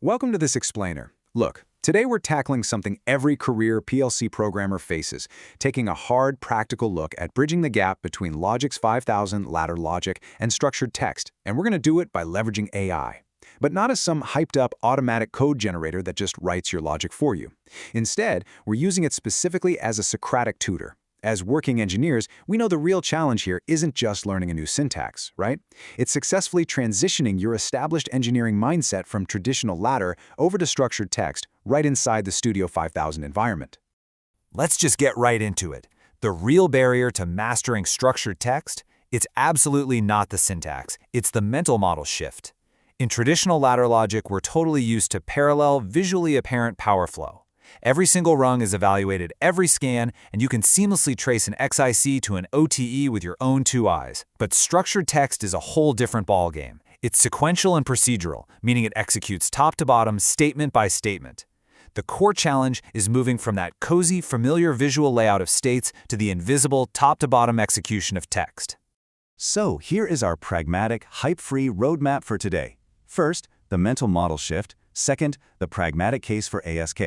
Welcome to this explainer. Look, today we're tackling something every career PLC programmer faces, taking a hard, practical look at bridging the gap between Logix 5000 ladder logic and structured text, and we're going to do it by leveraging AI. But not as some hyped-up automatic code generator that just writes your logic for you. Instead, we're using it specifically as a Socratic tutor. As working engineers, we know the real challenge here isn't just learning a new syntax, right? It's successfully transitioning your established engineering mindset from traditional ladder over to structured text right inside the Studio 5000 environment. Let's just get right into it. The real barrier to mastering structured text? It's absolutely not the syntax, it's the mental model shift. In traditional ladder logic, we're totally used to parallel, visually apparent power flow. Every single rung is evaluated every scan, and you can seamlessly trace an XIC to an OTE with your own two eyes. But structured text is a whole different ballgame. It's sequential and procedural, meaning it executes top to bottom, statement by statement. The core challenge is moving from that cozy, familiar visual layout of states to the invisible, top to bottom execution of text. So here is our pragmatic, hype-free roadmap for today. First, the mental model shift. Second, the pragmatic case for ASK.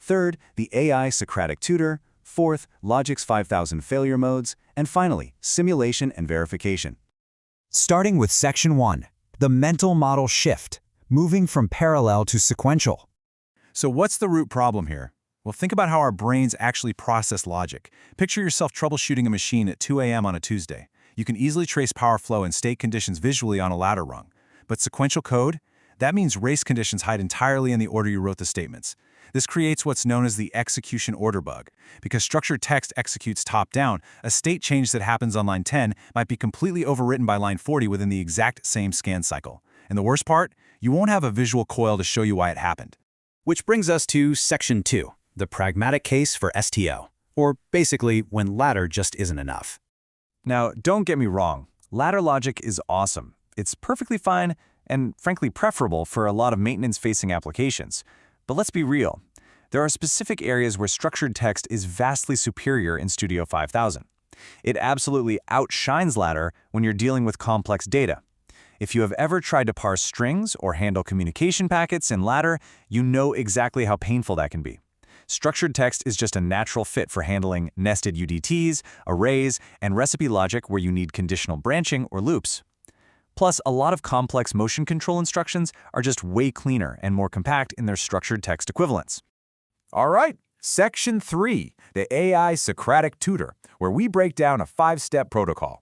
Third, the AI Socratic tutor. Fourth, Logix 5000 failure modes. And finally, simulation and verification. Starting with Section 1, the mental model shift, moving from parallel to sequential. So what's the root problem here? Well, think about how our brains actually process logic. Picture yourself troubleshooting a machine at 2 a.m. on a Tuesday. You can easily trace power flow and state conditions visually on a ladder rung. But sequential code? That means race conditions hide entirely in the order you wrote the statements. This creates what's known as the execution order bug. Because structured text executes top-down, a state change that happens on line 10 might be completely overwritten by line 40 within the exact same scan cycle. And the worst part? You won't have a visual coil to show you why it happened. Which brings us to Section 2, the pragmatic case for STO, or basically when ladder just isn't enough. Now, don't get me wrong. Ladder logic is awesome. It's perfectly fine and, frankly, preferable for a lot of maintenance-facing applications. But let's be real. There are specific areas where structured text is vastly superior in Studio 5000. It absolutely outshines ladder when you're dealing with complex data. If you have ever tried to parse strings or handle communication packets in ladder, you know exactly how painful that can be. Structured text is just a natural fit for handling nested UDTs, arrays, and recipe logic where you need conditional branching or loops. Plus, a lot of complex motion control instructions are just way cleaner and more compact in their structured text equivalents. All right, Section 3, the AI Socratic tutor, where we break down a 5-step protocol.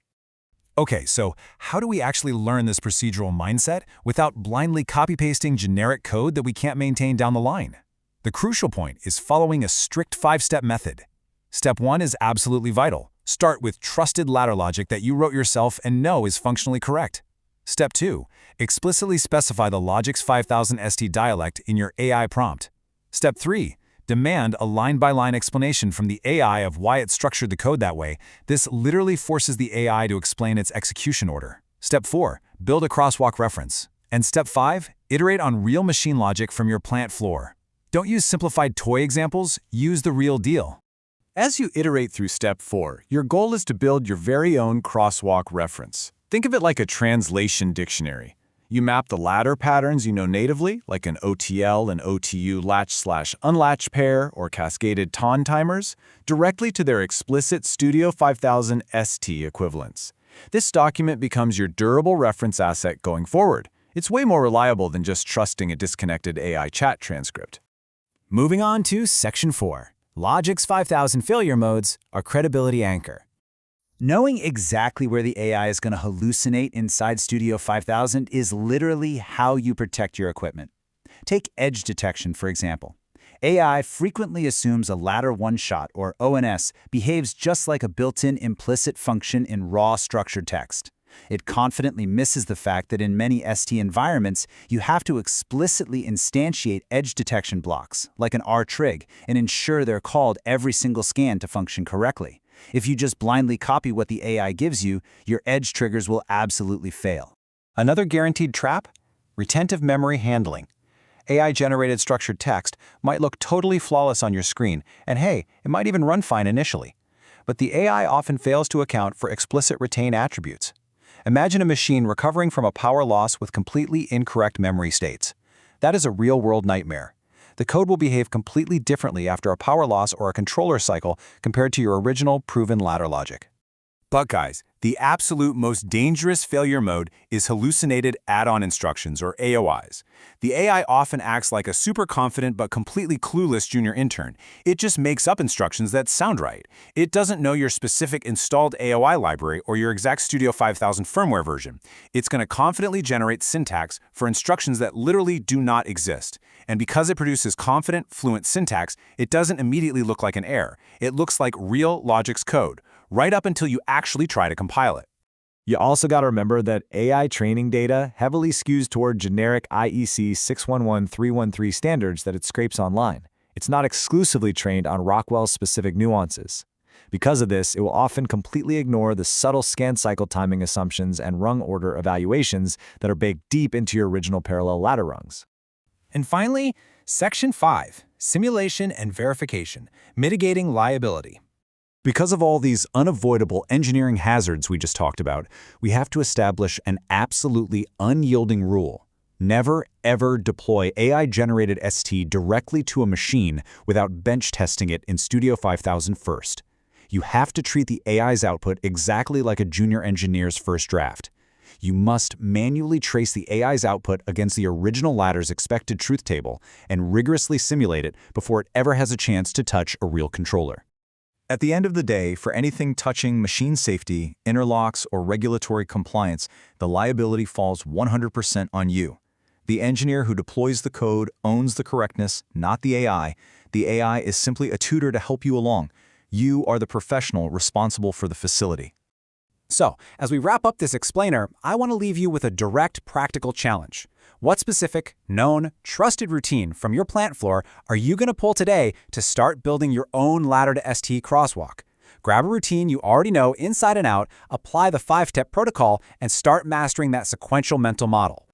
Okay, so how do we actually learn this procedural mindset without blindly copy-pasting generic code that we can't maintain down the line? The crucial point is following a strict 5-step method. Step 1 is absolutely vital. Start with trusted ladder logic that you wrote yourself and know is functionally correct. Step 2, explicitly specify the Logix 5000 ST dialect in your AI prompt. Step 3, demand a line-by-line explanation from the AI of why it structured the code that way. This literally forces the AI to explain its execution order. Step 4, build a crosswalk reference. And Step 5, iterate on real machine logic from your plant floor. Don't use simplified toy examples, use the real deal. As you iterate through Step 4, your goal is to build your very own crosswalk reference. Think of it like a translation dictionary. You map the ladder patterns you know natively, like an OTL and OTU latch/unlatch pair or cascaded TON timers, directly to their explicit Studio 5000 ST equivalents. This document becomes your durable reference asset going forward. It's way more reliable than just trusting a disconnected AI chat transcript. Moving on to Section 4, Logix 5000 failure modes, our credibility anchor. Knowing exactly where the AI is going to hallucinate inside Studio 5000 is literally how you protect your equipment. Take edge detection, for example. AI frequently assumes a ladder one-shot, or ONS, behaves just like a built-in implicit function in raw structured text. It confidently misses the fact that in many ST environments, you have to explicitly instantiate edge detection blocks, like an R-trig, and ensure they're called every single scan to function correctly. If you just blindly copy what the AI gives you, your edge triggers will absolutely fail. Another guaranteed trap? Retentive memory handling. AI-generated structured text might look totally flawless on your screen, and hey, it might even run fine initially. But the AI often fails to account for explicit retained attributes. Imagine a machine recovering from a power loss with completely incorrect memory states. That is a real-world nightmare. The code will behave completely differently after a power loss or a controller cycle compared to your original proven ladder logic. But guys, the absolute most dangerous failure mode is hallucinated add-on instructions, or AOIs. The AI often acts like a super confident but completely clueless junior intern. It just makes up instructions that sound right. It doesn't know your specific installed AOI library or your exact Studio 5000 firmware version. It's going to confidently generate syntax for instructions that literally do not exist. And because it produces confident, fluent syntax, it doesn't immediately look like an error. It looks like real logic's code, right up until you actually try to compile it. You also got to remember that AI training data heavily skews toward generic IEC 611313 standards that it scrapes online. It's not exclusively trained on Rockwell's specific nuances. Because of this, it will often completely ignore the subtle scan cycle timing assumptions and rung order evaluations that are baked deep into your original parallel ladder rungs. And finally, Section 5, Simulation and Verification, Mitigating Liability. Because of all these unavoidable engineering hazards we just talked about, we have to establish an absolutely unyielding rule. Never, ever deploy AI-generated ST directly to a machine without bench testing it in Studio 5000 first. You have to treat the AI's output exactly like a junior engineer's first draft. You must manually trace the AI's output against the original ladder's expected truth table and rigorously simulate it before it ever has a chance to touch a real controller. At the end of the day, for anything touching machine safety, interlocks, or regulatory compliance, the liability falls 100% on you. The engineer who deploys the code owns the correctness, not the AI. The AI is simply a tutor to help you along. You are the professional responsible for the facility. So, as we wrap up this explainer, I want to leave you with a direct, practical challenge. What specific, known, trusted routine from your plant floor are you going to pull today to start building your own ladder-to-ST crosswalk? Grab a routine you already know inside and out, apply the 5-step protocol, and start mastering that sequential mental model.